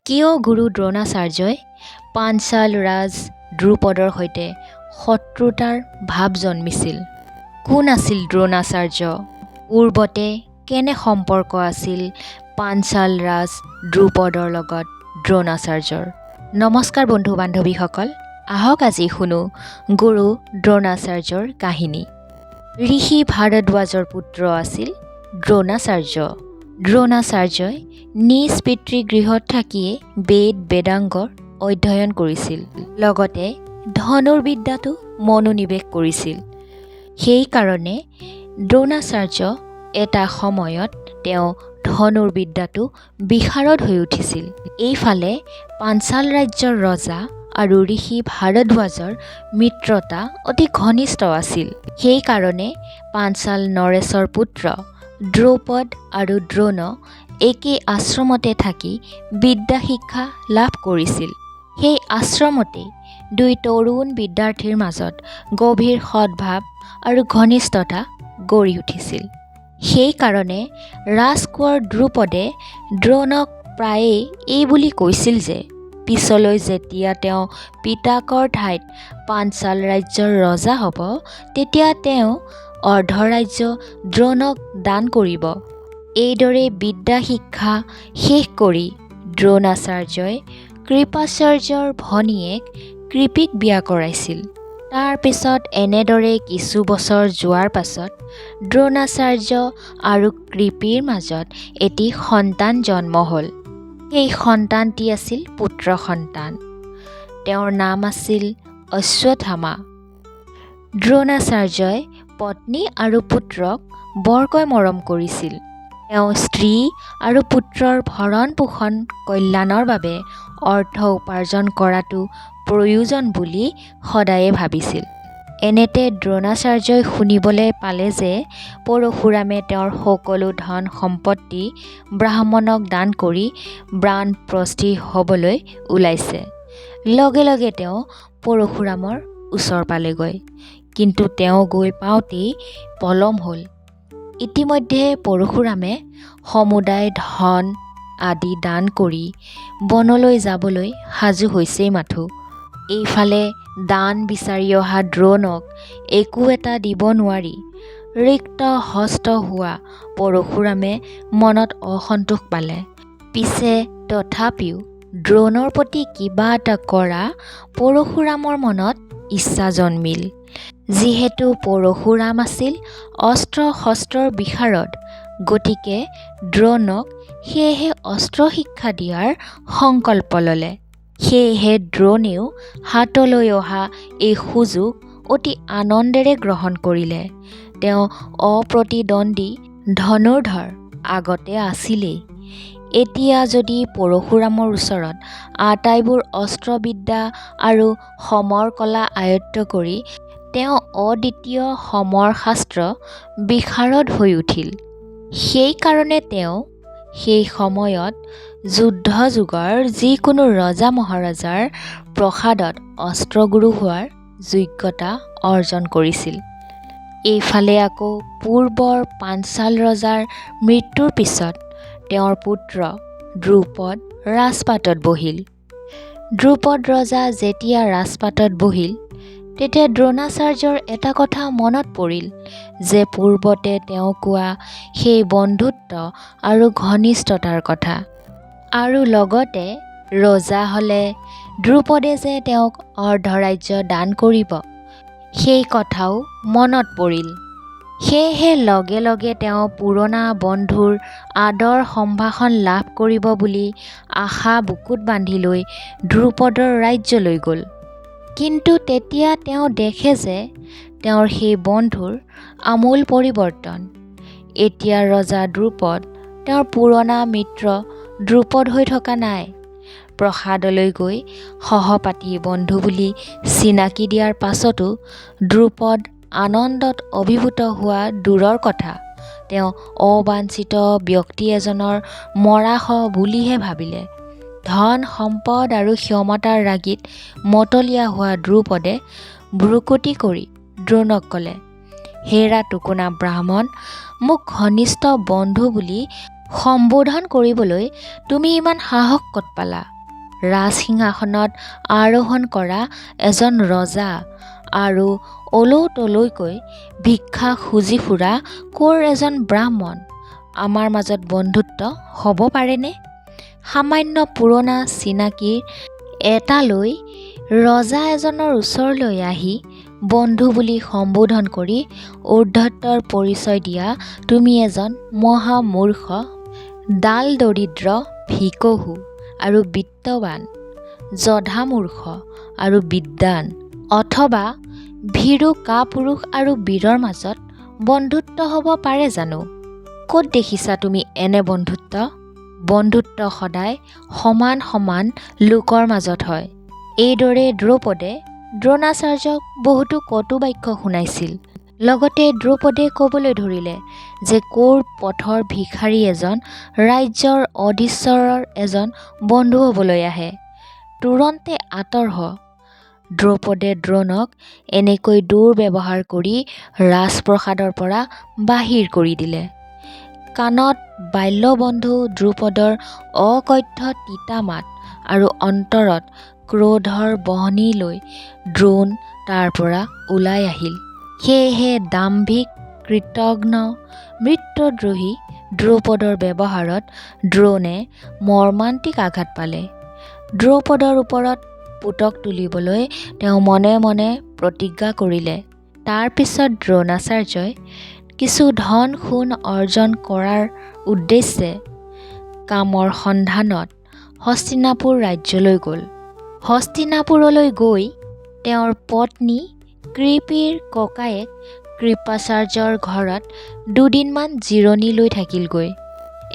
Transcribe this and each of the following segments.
কিয় গুৰু দ্ৰোণাচাৰ্যই পাঞ্চাল ৰাজ দ্ৰুপদৰ সৈতে শত্ৰুতাৰ ভাৱ জন্মিছিল? কোন আছিল দ্ৰোণাচাৰ্য? পূৰ্বতে কেনে সম্পৰ্ক আছিল পাঞ্চাল ৰাজ দ্ৰুপদৰ লগত দ্ৰোণাচাৰ্যৰ? নমস্কাৰ বন্ধু বান্ধৱীসকল, আহক আজি শুনো গুৰু দ্ৰোণাচাৰ্যৰ কাহিনী। ঋষি ভাৰদ্বাজৰ পুত্ৰ আছিল দ্ৰোণাচাৰ্য। দ্ৰোণাচাৰ্যই নিজ পিতৃগৃহত থাকিয়ে বেদাংগৰ অধ্যয়ন কৰিছিল, লগতে ধনুৰ্বিদ্যাতো মনোনিৱেশ কৰিছিল। সেইকাৰণে দ্ৰোণাচাৰ্য এটা সময়ত তেওঁ ধনুৰ্বিদ্যাতো বিশাৰদ হৈ উঠিছিল। এইফালে পাঞ্চাল ৰাজ্যৰ ৰজা আৰু ঋষি ভাৰদ্বাজৰ মিত্ৰতা অতি ঘনিষ্ঠ আছিল। সেইকাৰণে পাঞ্চাল নৰেশৰ পুত্ৰ দ্ৰুপদ আৰু দ্ৰোণ একে আশ্ৰমতে থাকি বিদ্যা শিক্ষা লাভ কৰিছিল। সেই আশ্ৰমতেই দুই তৰুণ বিদ্যাৰ্থীৰ মাজত গভীৰ সদ্ভাৱ আৰু ঘনিষ্ঠতা গঢ়ি উঠিছিল। সেইকাৰণে ৰাজকোঁৱৰ দ্ৰুপদে দ্ৰোণক প্ৰায়ে এই বুলি কৈছিল যে পিছলৈ যেতিয়া তেওঁ পিতাকৰ ঠাইত পাঞ্চাল ৰাজ্যৰ ৰজা হ'ব, তেতিয়া তেওঁ অৰ্ধৰাজ্য দ্ৰোণক দান কৰিব। এইদৰে বিদ্যা শিক্ষা শেষ কৰি দ্ৰোণাচাৰ্যই কৃপাচাৰ্যৰ ভনীয়েক কৃপিক বিয়া কৰাইছিল। তাৰ পিছত এনেদৰে কিছু বছৰ যোৱাৰ পাছত দ্ৰোণাচাৰ্য আৰু কৃপিৰ মাজত এটি সন্তান জন্ম হ'ল। সেই সন্তানটি আছিল পুত্ৰ সন্তান। তেওঁৰ নাম আছিল অশ্বত্থামা। দ্ৰোণাচাৰ্যই পত্নী আৰু পুত্ৰক বৰকৈ মৰম কৰিছিল। তেওঁ স্ত্ৰী আৰু পুত্ৰৰ ভৰণ পোষণ কল্যাণৰ বাবে অৰ্থ উপাৰ্জন কৰাটো প্ৰয়োজন বুলি সদায়ে ভাবিছিল। এনেতে দ্ৰোণাচাৰ্যই শুনিবলৈ পালে যে পৰশুৰামে তেওঁৰ সকলো ধন সম্পত্তি ব্ৰাহ্মণক দান কৰি বানপ্ৰস্থি হ'বলৈ ওলাইছে। লগে লগে তেওঁ পৰশুৰামৰ ওচৰ পালেগৈ, কিন্তু তেওঁ গৈ পাওঁতেই পলম হ'ল। ইতিমধ্যে পৰশুৰামে সমুদায় ধন আদি দান কৰি বনলৈ যাবলৈ সাজু হৈছেই মাথো। এইফালে দান বিচাৰি অহা দ্ৰোণক একো এটা দিব নোৱাৰি ৰিক্ত হস্ত হোৱা পৰশুৰামে মনত অসন্তোষ পালে। পিছে তথাপিও দ্ৰোণৰ প্ৰতি কিবা এটা কৰা পৰশুৰামৰ মনত ইচ্ছা জন্মিল। যিহেতু পৰশুৰাম আছিল অস্ত্ৰ শস্ত্ৰৰ বিশাৰদ, গতিকে দ্ৰোণক সেয়েহে অস্ত্ৰ শিক্ষা দিয়াৰ সংকল্প ল'লে। সেয়েহে দ্ৰোণেও হাতলৈ অহা এই সুযোগ অতি আনন্দেৰে গ্ৰহণ কৰিলে। তেওঁ অপ্ৰতিদ্বন্দ্বী ধনুৰ্ধৰ আগতে আছিলেই। এতিয়া যদি পৰশুৰামৰ ওচৰত আটাইবোৰ অস্ত্ৰবিদ্যা আৰু সমৰ কলা আয়ত্ত কৰি তেওঁ অদ্বিতীয় সমৰ শাস্ত্ৰ বিশাৰদ হৈ উঠিল। সেইকাৰণে তেওঁ সেই সময়ত যুদ্ধ-যুগৰ যিকোনো ৰজা মহাৰজাৰ প্ৰসাদত অস্ত্ৰগুৰু হোৱাৰ যোগ্যতা অৰ্জন কৰিছিল। এইফালে আকৌ পূৰ্বৰ পাঞ্চাল ৰজাৰ মৃত্যুৰ পিছত তেওঁৰ পুত্ৰ দ্ৰুপদ ৰাজপাটত বহিল। দ্ৰুপদ ৰজা যেতিয়া ৰাজপাটত বহিল, তেতিয়া দ্ৰোণাচাৰ্যৰ এটা কথা মনত পৰিল যে পূৰ্বতে তেওঁ কোৱা সেই বন্ধুত্ব আৰু ঘনিষ্ঠতাৰ কথা, আৰু লগতে ৰজা হ'লে দ্ৰুপদে যে তেওঁক অৰ্ধৰাজ্য দান কৰিব, সেই কথাও মনত পৰিল। সেয়েহে লগে লগে তেওঁ পুৰণা বন্ধুৰ আদৰ সম্ভাষণ লাভ কৰিব বুলি আশা বুকুত বান্ধি লৈ দ্ৰুপদৰ ৰাজ্যলৈ গ'ল। কিন্তু তেতিয়া তেওঁ দেখে যে তেওঁৰ সেই বন্ধুৰ আমূল পৰিৱৰ্তন। এতিয়া ৰজা দ্ৰুপদ তেওঁৰ পুৰণা মিত্ৰ দ্ৰুপদ হৈ থকা নাই। প্ৰসাদলৈ গৈ সহপাঠী বন্ধু বুলি চিনাকি দিয়াৰ পাছতো দ্ৰুপদ আনন্দত অভিভূত হোৱা দূৰৰ কথা, তেওঁ অবাঞ্ছিত ব্যক্তি এজনৰ মৰাশ বুলিহে ভাবিলে। ধন সম্পদ আৰু ক্ষমতাৰ ৰাগিত মতলীয়া হোৱা দ্ৰুপদে ভ্ৰুকুটি কৰি দ্ৰোণক ক'লে, হেৰা টুকুনা ব্ৰাহ্মণ, মোক ঘনিষ্ঠ বন্ধু বুলি সম্বোধন কৰিবলৈ তুমি ইমান সাহস ক'ত পালা? ৰাজসিংহাসনত আৰোহণ কৰা এজন ৰজা আৰু অলৌ-তলৌকৈ ভিক্ষা খুজি ফুৰা ক'ৰ এজন ব্ৰাহ্মণ আমাৰ মাজত বন্ধুত্ব হ'ব পাৰেনে? সামান্য পুৰণা চিনাকিৰ এটালৈ ৰজা এজনৰ ওচৰলৈ আহি বন্ধু বুলি সম্বোধন কৰি ঔদ্ধত্যৰ পৰিচয় দিয়া তুমি এজন মহামূৰ্খ, ডাল দৰিদ্ৰ, ভিকহু আৰু বিত্তবান, জধামূৰ্খ আৰু বিদ্বান, অথবা ভীৰু কাপুৰুষ আৰু বীৰৰ মাজত বন্ধুত্ব হ'ব পাৰে জানো? ক'ত দেখিছা তুমি এনে বন্ধুত্ব? বন্ধুত্ব সদায় সমান সমান লোকৰ মাজত হয়। এইদৰে দ্ৰৌপদে দ্ৰোণাচাৰ্যক বহুতো কটু বাক্য শুনাইছিল। লগতে দ্ৰৌপদে ক'বলৈ ধৰিলে যে ক'ৰ পথৰ ভিখাৰী এজন ৰাজ্যৰ অধীশ্বৰৰ এজন বন্ধু হ'বলৈ আহে, তুৰন্তে আঁতৰ হ। দ্ৰৌপদে দ্ৰোণক এনেকৈ দুৰ্ব্যৱহাৰ কৰি ৰাজপ্ৰসাদৰ পৰা বাহিৰ কৰি দিলে। কাণত বাল্যবন্ধু দ্ৰুপদৰ অকথ্য তিতা মাত আৰু অন্তৰত ক্ৰোধৰ বহনি লৈ দ্ৰোণ তাৰ পৰা ওলাই আহিল। সেয়েহে দাম্ভিক, কৃতঘ্ন, মিত্ৰদ্ৰোহী দ্ৰৌপদৰ ব্যৱহাৰত দ্ৰোণে মৰ্মান্তিক আঘাত পালে। দ্ৰৌপদৰ ওপৰত পুতক তুলিবলৈ তেওঁ মনে মনে প্ৰতিজ্ঞা কৰিলে। তাৰ পিছত দ্ৰোণাচাৰ্যই কিছু ধন সোণ অৰ্জন কৰাৰ উদ্দেশ্যে কামৰ সন্ধানত হস্তিনাপুৰ ৰাজ্যলৈ গ'ল। হস্তিনাপুৰলৈ গৈ তেওঁৰ পত্নী কৃপিৰ ককায়েক কৃপাচাৰ্যৰ ঘৰত দুদিনমান জিৰণি লৈ থাকিলগৈ।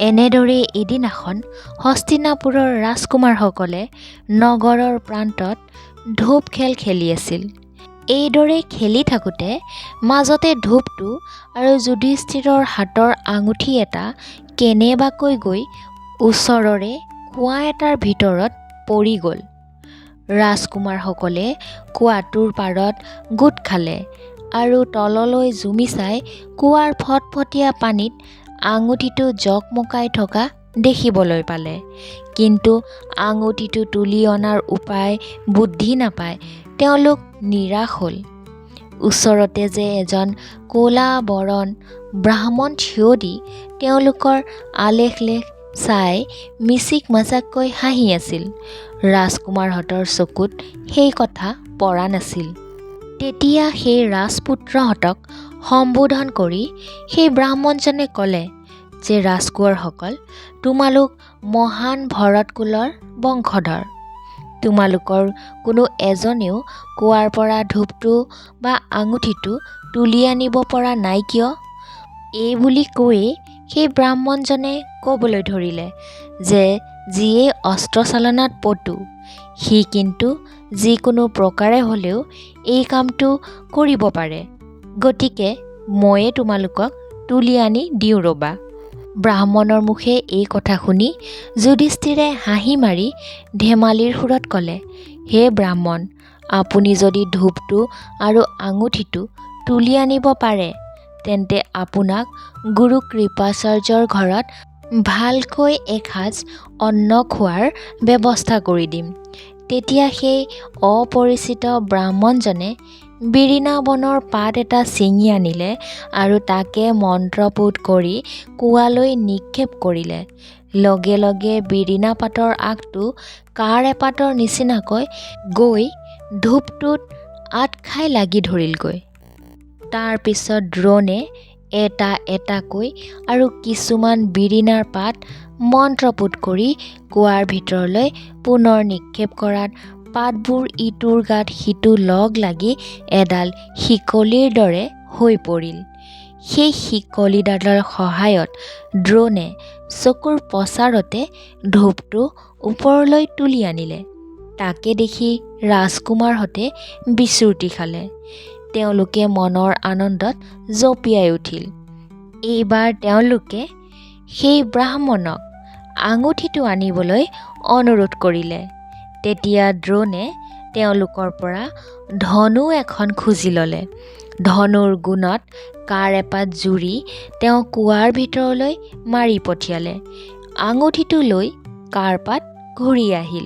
এনেদৰে এদিনাখন হস্তিনাপুৰৰ ৰাজকুমাৰসকলে নগৰৰ প্ৰান্তত ধূপ খেল খেলি আছিল। এইদৰে খেলি থাকোঁতে মাজতে ধূপটো আৰু যুধিষ্ঠিৰৰ হাতৰ আঙুঠি এটা কেনেবাকৈ গৈ ওচৰৰে কুঁৱা এটাৰ ভিতৰত পৰি গ'ল। ৰাজকুমাৰসকলে কুঁৱাটোৰ পাৰত গোট খালে আৰু তললৈ জুমি চাই কুঁৱাৰ ফটফটীয়া পানীত আঙুঠিটো জকমকাই থকা দেখিবলৈ পালে। কিন্তু আঙুঠিটো তুলি অনাৰ উপায় বুদ্ধি নাপাই তেওঁলোক নিৰাশ হ'ল। ওচৰতে যে এজন ক'লা বৰণ ব্ৰাহ্মণ থিয় দি তেওঁলোকৰ আলেখ-লেখ চাই মিচিক মাচাককৈ হাঁহি আছিল। ৰাজকুমাৰহঁতৰ চকুত সেই কথা পৰা নাছিল। তেতিয়া সেই ৰাজপুত্ৰহঁতক সম্বোধন কৰি সেই ব্ৰাহ্মণজনে ক'লে যে ৰাজকোঁৱৰসকল, তোমালোক মহান ভৰত কুলৰ বংশধৰ। তোমালোকৰ কোনো এজনেও কুঁৱাৰ পৰা ধূপটো বা আঙুঠিটো তুলি আনিব পৰা নাই কিয়? এই বুলি কৈয়ে সেই ব্ৰাহ্মণজনে ক'বলৈ ধৰিলে যে যিয়ে অস্ত্ৰচালনাত পটু সি কিন্তু যিকোনো প্ৰকাৰে হ'লেও এই কামটো কৰিব পাৰে। গতিকে ময়ে তোমালোকক তুলি আনি দিওঁ ৰ'বা। ব্ৰাহ্মণৰ মুখে এই কথা শুনি যুধিষ্ঠিৰে হাঁহি মাৰি ধেমালিৰ সুৰত ক'লে, হে ব্ৰাহ্মণ, আপুনি যদি ধূপটো আৰু আঙুঠিটো তুলি আনিব পাৰে তেন্তে আপোনাক গুৰু কৃপাচাৰ্যৰ ঘৰত ভালকৈ এসাঁজ অন্ন খোৱাৰ ব্যৱস্থা কৰি দিম। তেতিয়া সেই অপৰিচিত ব্ৰাহ্মণজনে বিৰিণা বনৰ পাত এটা ছিঙি আনিলে আৰু তাকে মন্ত্ৰপুত কৰি কুঁৱালৈ নিক্ষেপ কৰিলে। লগে লগে বিৰিণা পাতৰ আগটো কাঁড় এপাতৰ নিচিনাকৈ গৈ ধূপটোত আঁট খাই লাগি ধৰিলগৈ। তাৰ পিছত দ্ৰোণে এটা এটাকৈ আৰু কিছুমান বিৰিণাৰ পাত মন্ত্ৰপুত কৰি কুঁৱাৰ ভিতৰলৈ পুনৰ নিক্ষেপ কৰাত পাতবোৰ ইটোৰ গাত সিটো লগ লাগি এডাল শিকলিৰ দৰে হৈ পৰিল। সেই শিকলিডালৰ সহায়ত দ্ৰোণে চকুৰ পচাৰতে ধূপটো ওপৰলৈ তুলি আনিলে। তাকে দেখি ৰাজকুমাৰহঁতে বিচূৰ্তি খালে। তেওঁলোকে মনৰ আনন্দত জঁপিয়াই উঠিল। এইবাৰ তেওঁলোকে সেই ব্ৰাহ্মণক আঙুঠিটো আনিবলৈ অনুৰোধ কৰিলে। তেতিয়া দ্ৰোণে তেওঁলোকৰ পৰা ধনু এখন খুজি ল'লে। ধনুৰ গুণত কাঁড় এপাত জুৰি তেওঁ কুৱাৰ ভিতৰলৈ মাৰি পঠিয়ালে। আঙুঠিটো লৈ কাঁড়পাত ঘূৰি আহিল।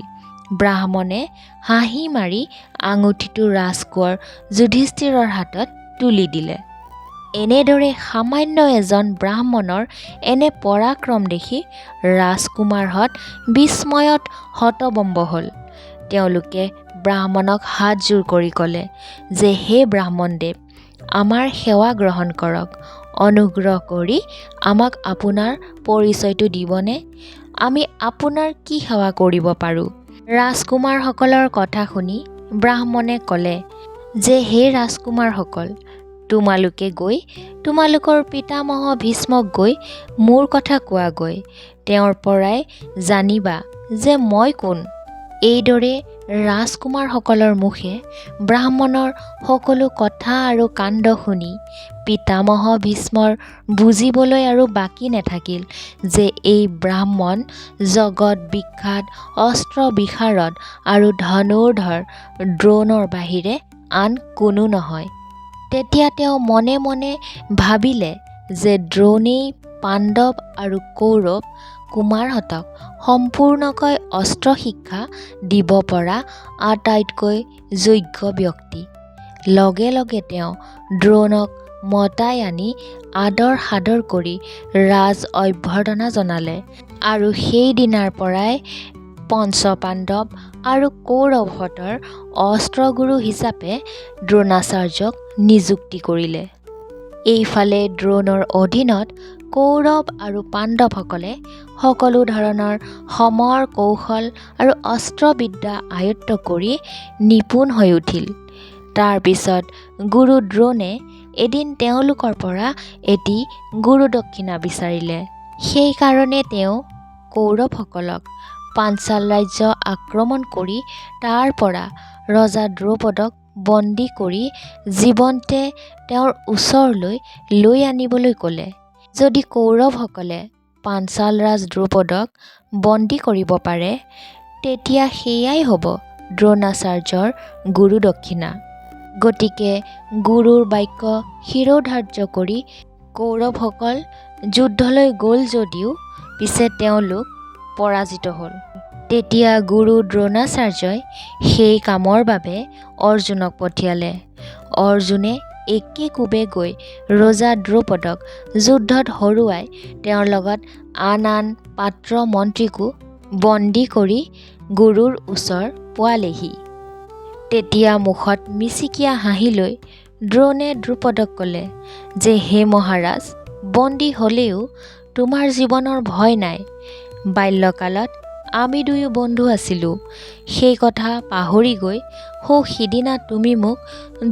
ব্ৰাহ্মণে হাঁহি মাৰি আঙুঠিটো ৰাজকোঁৱৰ যুধিষ্ঠিৰৰ হাতত তুলি দিলে। এনেদৰে সামান্য এজন ব্ৰাহ্মণৰ এনে পৰাক্ৰম দেখি ৰাজকুমাৰহঁত বিস্ময়ত হতবম্ব হ'ল। তেওঁলোকে ব্ৰাহ্মণক হাতজোৰ কৰি ক'লে যে হে ব্ৰাহ্মণদেৱ, আমাৰ সেৱা গ্ৰহণ কৰক। অনুগ্ৰহ কৰি আমাক আপোনাৰ পৰিচয়টো দিবনে? আমি আপোনাৰ কি সেৱা কৰিব পাৰোঁ? ৰাজকুমাৰসকলৰ কথা শুনি ব্ৰাহ্মণে ক'লে যে হে ৰাজকুমাৰসকল, তোমালোকে গৈ তোমালোকৰ পিতামহ ভীষ্মক গৈ মোৰ কথা কোৱাগৈ। তেওঁৰ পৰাই জানিবা যে মই কোন। এইদৰে ৰাজকুমাৰসকলৰ মুখে ব্ৰাহ্মণৰ সকলো কথা আৰু কাণ্ড শুনি পিতামহ ভীষ্মৰ বুজিবলৈ আৰু বাকী নাথাকিল যে এই ব্ৰাহ্মণ জগত বিখ্যাত অস্ত্ৰ বিশাৰদ আৰু ধনুৰ্ধৰ দ্ৰোণৰ বাহিৰে আন কোনো নহয়। তেতিয়া তেওঁ মনে মনে ভাবিলে যে দ্ৰোণেই পাণ্ডৱ আৰু কৌৰৱ কুমাৰহঁতক সম্পূৰ্ণকৈ অস্ত্ৰ শিক্ষা দিব পৰা আটাইতকৈ যোগ্য ব্যক্তি। লগে লগে তেওঁ দ্ৰোণক মতাই আনি আদৰ সাদৰ কৰি ৰাজ অভ্যৰ্থনা জনালে আৰু সেই দিনাৰ পৰাই পঞ্চপাণ্ডৱ আৰু কৌৰৱহঁতৰ অস্ত্ৰগুৰু হিচাপে দ্ৰোণাচাৰ্যক নিযুক্তি কৰিলে। এইফালে দ্ৰোণৰ অধীনত কৌৰৱ আৰু পাণ্ডৱসকলে সকলো ধৰণৰ সমৰ কৌশল আৰু অস্ত্ৰবিদ্যা আয়ত্ত কৰি নিপুণ হৈ উঠিল। তাৰ পিছত গুৰু দ্ৰোণে এদিন তেওঁলোকৰ পৰা এটি গুৰুদক্ষিণা বিচাৰিলে। সেইকাৰণে তেওঁ কৌৰৱসকলক পাঞ্চাল ৰাজ্য আক্ৰমণ কৰি তাৰ পৰা ৰজা দ্ৰুপদক বন্দী কৰি জীৱন্তে তেওঁৰ ওচৰলৈ লৈ আনিবলৈ ক'লে। যদি কৌৰৱসকলে পাঞ্চাল ৰাজ দ্ৰুপদক বন্দী কৰিব পাৰে, তেতিয়া সেয়াই হ'ব দ্ৰোণাচাৰ্যৰ গুৰুদক্ষিণা। গতিকে গুৰুৰ বাক্য শিৰোধাৰ্য কৰি কৌৰৱসকল যুদ্ধলৈ গ'ল যদিও পিছে তেওঁলোক পৰাজিত হ'ল। তেতিয়া গুৰু দ্ৰোণাচাৰ্যই সেই কামৰ বাবে অৰ্জুনক পঠিয়ালে। অৰ্জুনে একে কোবে গৈ ৰজা দ্ৰুপদক যুদ্ধত হৰুৱাই তেওঁৰ লগত আন আন পাত্ৰ মন্ত্ৰীকো বন্দী কৰি গুৰুৰ ওচৰ পোৱালেহি। তেতিয়া মুখত মিচিকীয়া হাঁহি লৈ দ্ৰোণে দ্ৰুপদক ক'লে যে হে মহাৰাজ, বন্দী হ'লেও তোমাৰ জীৱনৰ ভয় নাই। বাল্যকালত আমি দুয়ো বন্ধু আছিলোঁ। সেই কথা পাহৰি গৈ সিদিনা তুমি মোক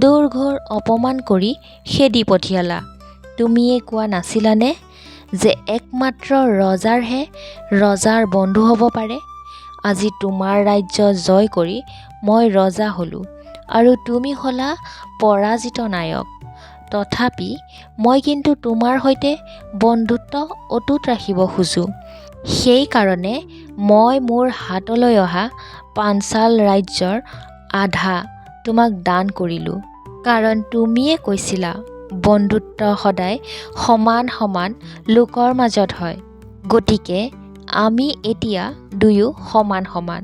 দোৰঘোৰ অপমান কৰি খেদি পঠিয়ালা। তুমিয়ে কোৱা নাছিলানে যে একমাত্ৰ ৰজাৰহে ৰজাৰ বন্ধু হ'ব পাৰে? আজি তোমাৰ ৰাজ্য জয় কৰি মই ৰজা হ'লোঁ আৰু তুমি হ'লা পৰাজিত নায়ক। তথাপি মই কিন্তু তোমাৰ সৈতে বন্ধুত্ব অটুট ৰাখিব খোজোঁ। সেইকাৰণে মই মোৰ হাতলৈ অহা পাঞ্চাল ৰাজ্যৰ আধা তোমাক দান কৰিলোঁ। কাৰণ তুমিয়ে কৈছিলা বন্ধুত্ব সদায় সমান সমান লোকৰ মাজত হয়। গতিকে আমি এতিয়া দুয়ো সমান সমান,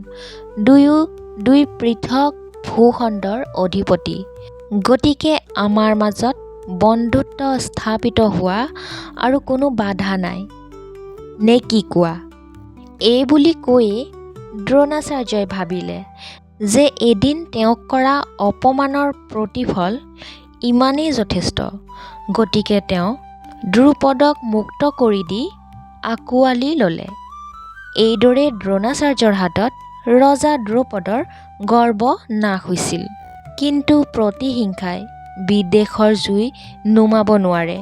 দুয়ো দুই পৃথক ভূখণ্ডৰ অধিপতি। গতিকে আমাৰ মাজত বন্ধুত্ব স্থাপিত হোৱা আৰু কোনো বাধা নাই, নে কি কোৱা? এইবুলি কৈয়ে দ্ৰোণাচাৰ্যই ভাবিলে যে এদিন তেওঁক কৰা অপমানৰ প্ৰতিফল ইমানেই যথেষ্ট। গতিকে তেওঁ দ্ৰুপদক মুক্ত কৰি দি আঁকোৱালি ল'লে। এইদৰে দ্ৰোণাচাৰ্যৰ হাতত ৰজা দ্ৰুপদৰ গৰ্ব নাশ হৈছিল। কিন্তু প্ৰতিহিংসাই বিদ্বেষৰ জুই নুমাব নোৱাৰে।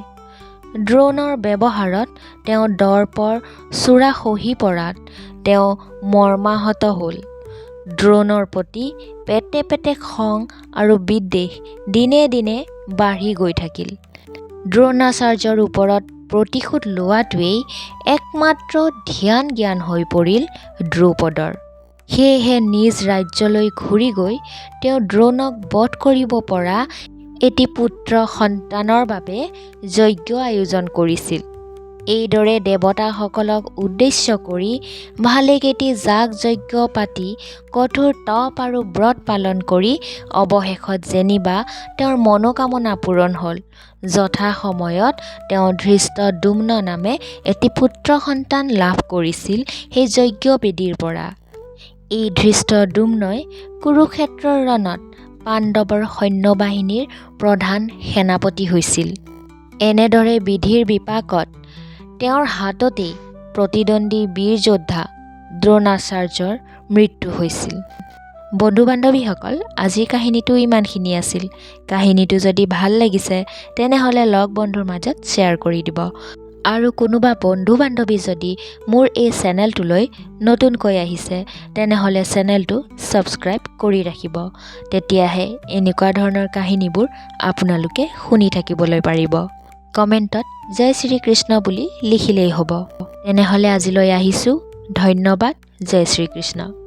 দ্ৰোণৰ ব্যৱহাৰত তেওঁ দৰ্পৰ চূড়া খহি পৰাত তেওঁ মৰ্মাহত হ'ল। দ্ৰোণৰ প্ৰতি পেটে পেটে খং আৰু বিদ্বেষ দিনে দিনে বাঢ়ি গৈ থাকিল। দ্ৰোণাচাৰ্যৰ ওপৰত প্ৰতিশোধ লোৱাটোৱেই একমাত্ৰ ধ্যান জ্ঞান হৈ পৰিল দ্ৰুপদৰ। সেয়েহে নিজ ৰাজ্যলৈ ঘূৰি গৈ তেওঁ দ্ৰোণক বধ কৰিব পৰা এটি পুত্ৰ সন্তানৰ বাবে যজ্ঞ আয়োজন কৰিছিল। এইদৰে দেৱতাসকলক উদ্দেশ্য কৰি ভালেকেইটি যাগ যজ্ঞ পাতি কঠোৰ তপ আৰু ব্ৰত পালন কৰি অৱশেষত যেনিবা তেওঁৰ মনোকামনা পূৰণ হ'ল। যথা সময়ত তেওঁ ধৃষ্টদ্যুম্ন নামে এটি পুত্ৰ সন্তান লাভ কৰিছিল সেই যজ্ঞবেদীৰ পৰা। এই ধৃষ্টদ্যুম্নই কুৰুক্ষেত্ৰৰ ৰণত পাণ্ডৱৰ সৈন্যবাহিনীৰ প্ৰধান সেনাপতি হৈছিল। এনেদৰে বিধিৰ বিপাকত তেওঁৰ হাততেই প্ৰতিদ্বন্দ্বী বীৰ যোদ্ধা দ্ৰোণাচাৰ্যৰ মৃত্যু হৈছিল। বন্ধু বান্ধৱীসকল, আজিৰ কাহিনীটো ইমানখিনি আছিল। কাহিনীটো যদি ভাল লাগিছে তেনেহ'লে লগ বন্ধুৰ মাজত শ্বেয়াৰ কৰি দিব। আৰু কোনোবা বন্ধু বান্ধৱী যদি মোৰ এই চেনেলটোলৈ নতুনকৈ আহিছে তেনেহ'লে চেনেলটো ছাবস্ক্ৰাইব কৰি ৰাখিব। তেতিয়াহে এনেকুৱা ধৰণৰ কাহিনীবোৰ আপোনালোকে শুনি থাকিবলৈ পাৰিব। কমেণ্টত জয় শ্ৰীকৃষ্ণ বুলি লিখিলেই হ'ব। তেনেহ'লে আজিলৈ আহিছোঁ। ধন্যবাদ। জয় শ্ৰীকৃষ্ণ।